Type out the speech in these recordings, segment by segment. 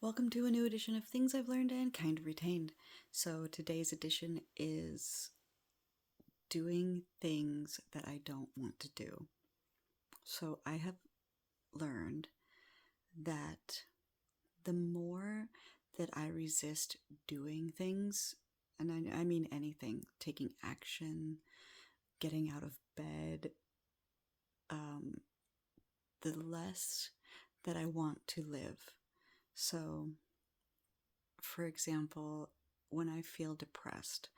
Welcome to a new edition of Things I've Learned and Kind of Retained. So today's edition is doing things that I don't want to do. So I have learned that the more that I resist doing things, and I mean anything, taking action, getting out of bed, the less that I want to live. So, for example, when I feel depressed,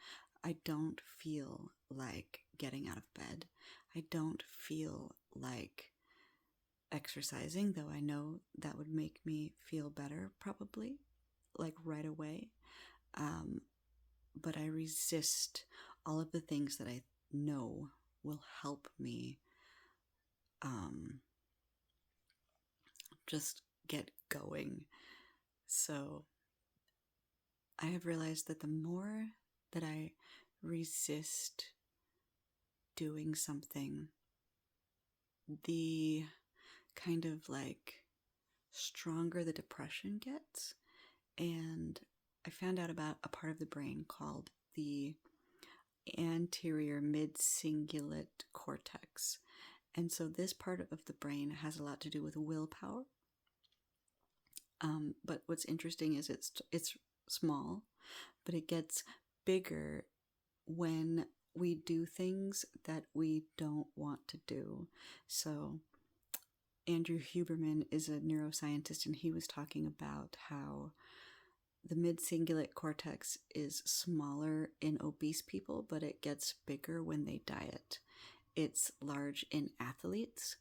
I don't feel like getting out of bed. I don't feel like exercising, though I know that would make me feel better probably, like right away. But I resist all of the things that I know will help me just get going. So I have realized that the more that I resist doing something, the kind of like stronger the depression gets. And I found out about a part of the brain called the anterior mid-cingulate cortex. And so this part of the brain has a lot to do with willpower. But what's interesting is it's small, but it gets bigger when we do things that we don't want to do. So Andrew Huberman is a neuroscientist, and he was talking about how the mid-cingulate cortex is smaller in obese people, but it gets bigger when they diet. It's large in athletes.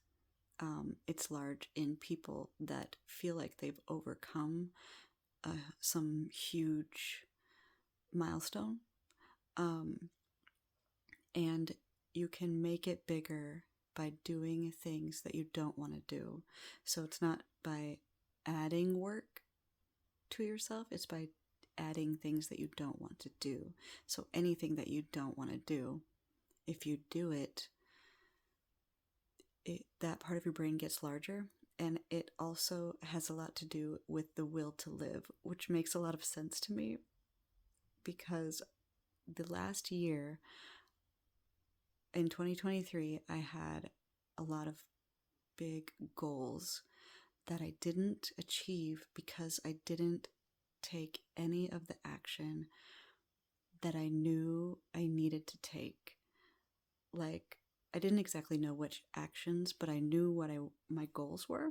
It's large in people that feel like they've overcome some huge milestone. And you can make it bigger by doing things that you don't want to do. So it's not by adding work to yourself, it's by adding things that you don't want to do. So anything that you don't want to do, if you do it, that part of your brain gets larger. And it also has a lot to do with the will to live, which makes a lot of sense to me because the last year, in 2023, I had a lot of big goals that I didn't achieve because I didn't take any of the action that I knew I needed to take. Like, I didn't exactly know which actions, but I knew what my goals were.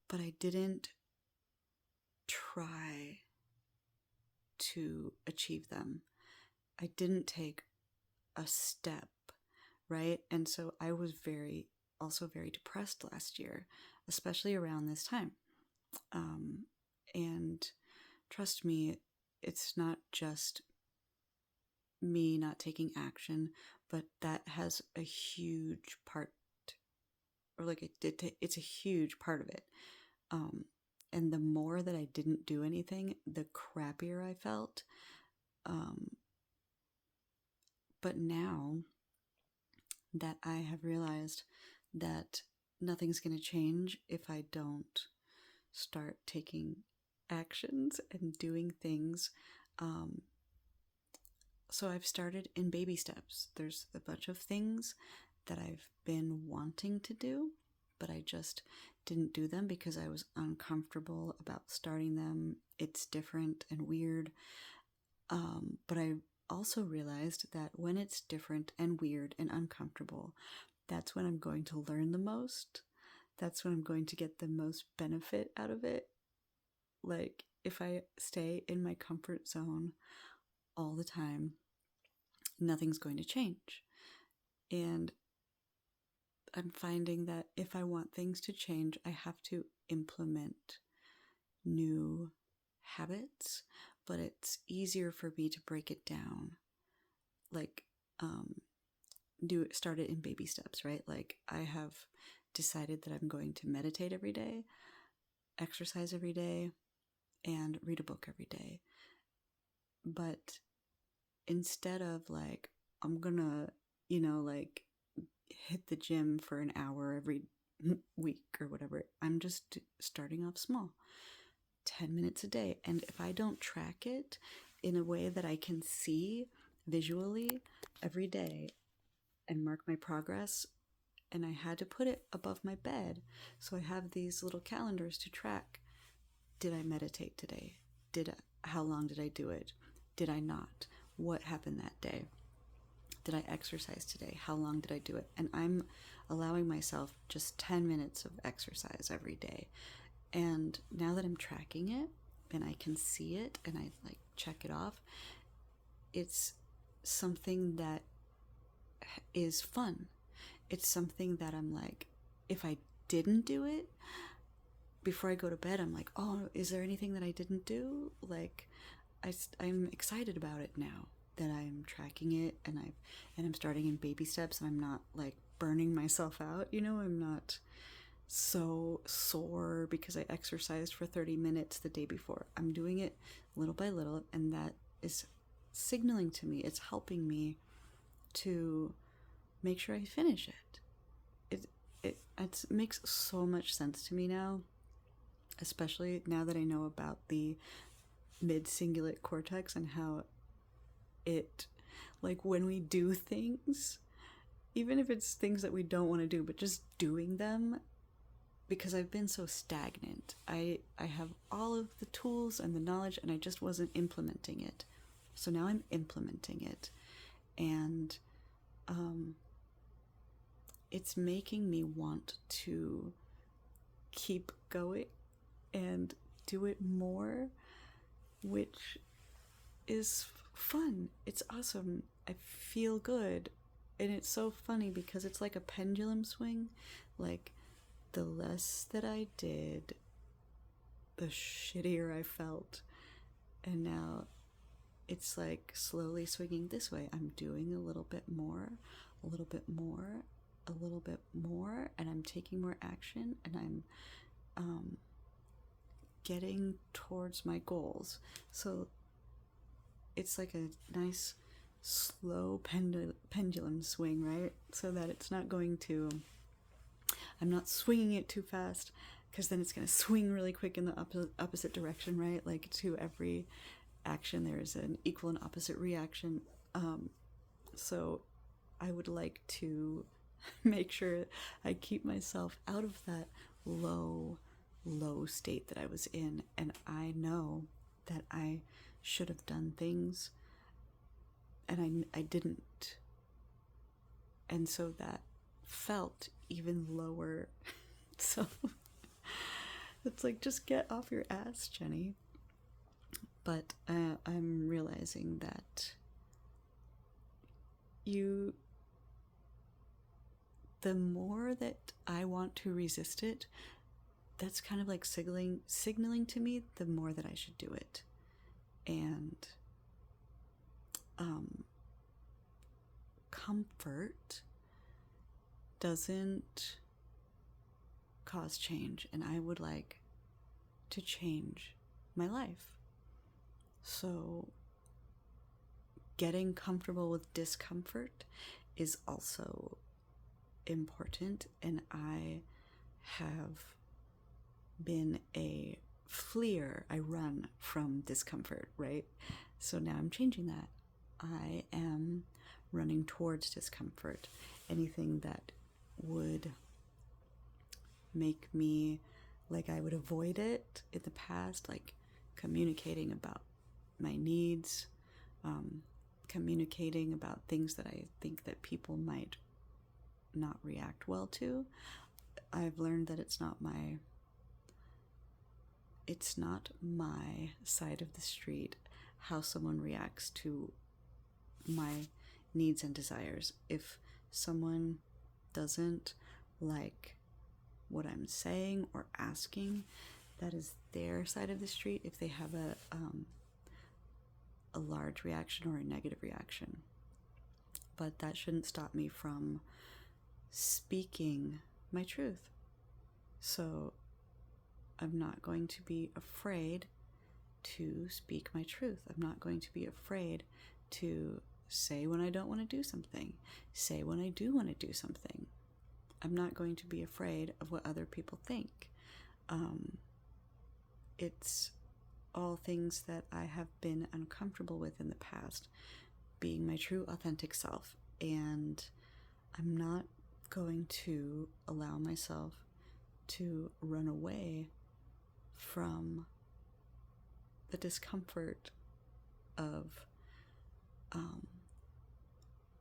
But I didn't try to achieve them. I didn't take a step, right? And so I was also very depressed last year, especially around this time. And trust me, it's not just me not taking action, but that has a huge part, or like it's a huge part of it. And the more that I didn't do anything, the crappier I felt. But now that I have realized that nothing's going to change if I don't start taking actions and doing things. So I've started in baby steps. There's a bunch of things that I've been wanting to do, but I just didn't do them because I was uncomfortable about starting them. It's different and weird. But I also realized that when it's different and weird and uncomfortable, that's when I'm going to learn the most. That's when I'm going to get the most benefit out of it. Like, if I stay in my comfort zone all the time, nothing's going to change. And I'm finding that if I want things to change, I have to implement new habits, but it's easier for me to break it down. Like, start it in baby steps, right? Like, I have decided that I'm going to meditate every day, exercise every day, and read a book every day. But instead of I'm gonna, like, hit the gym for an hour every week or whatever. I'm just starting off small, 10 minutes a day. And if I don't track it in a way that I can see visually every day and mark my progress, and I had to put it above my bed. So I have these little calendars to track. Did I meditate today? How long did I do it? Did I not? What happened that day? Did I exercise today? How long did I do it? And I'm allowing myself just 10 minutes of exercise every day. And now that I'm tracking it and I can see it and I like check it off, it's something that is fun. It's something that I'm like, if I didn't do it, before I go to bed, I'm like, oh, is there anything that I didn't do? Like, I'm excited about it now that I'm tracking it, and I'm starting in baby steps, and I'm not like burning myself out. I'm not so sore because I exercised for 30 minutes the day before. I'm doing it little by little, and that is signaling to me. It's helping me to make sure I finish it. It makes so much sense to me now, especially now that I know about the mid-cingulate cortex and how it, like, when we do things, even if it's things that we don't want to do, but just doing them, because I've been so stagnant. I have all of the tools and the knowledge, and I just wasn't implementing it. So now I'm implementing it, and it's making me want to keep going and do it more, which is fun. It's awesome. I feel good. And it's so funny because it's like a pendulum swing. Like, the less that I did, the shittier I felt. And now it's like slowly swinging this way. I'm doing a little bit more, a little bit more, a little bit more, and I'm taking more action, and I'm getting towards my goals. So it's like a nice slow pendulum swing, right? So that it's not going to, I'm not swinging it too fast, because then it's going to swing really quick in the opposite direction, right? Like, to every action there's an equal and opposite reaction. So I would like to make sure I keep myself out of that low state that I was in. And I know that I should have done things, and I didn't. And so that felt even lower. So it's like, just get off your ass, Jenny. But I'm realizing that the more that I want to resist it, that's kind of like signaling to me the more that I should do it. And comfort doesn't cause change, and I would like to change my life. So getting comfortable with discomfort is also important, and I have been a fleer. I run from discomfort, right? So now I'm changing that. I am running towards discomfort. Anything that would make me like I would avoid it in the past, like communicating about my needs, communicating about things that I think that people might not react well to. I've learned that it's not my side of the street how someone reacts to my needs and desires. If someone doesn't like what I'm saying or asking, that is their side of the street. If they have a large reaction or a negative reaction, but that shouldn't stop me from speaking my truth. So I'm not going to be afraid to speak my truth. I'm not going to be afraid to say when I don't want to do something, say when I do want to do something. I'm not going to be afraid of what other people think. It's all things that I have been uncomfortable with in the past, being my true authentic self. And I'm not going to allow myself to run away from the discomfort of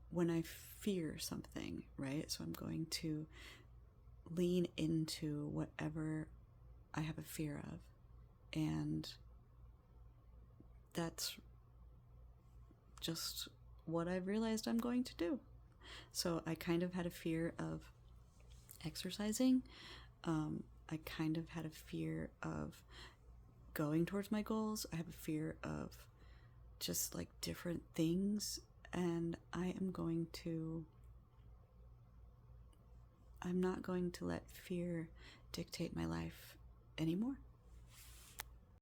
when I fear something, right? So I'm going to lean into whatever I have a fear of. And that's just what I've realized I'm going to do. So I kind of had a fear of exercising. I kind of had a fear of going towards my goals. I have a fear of just like different things. And I'm not going to let fear dictate my life anymore.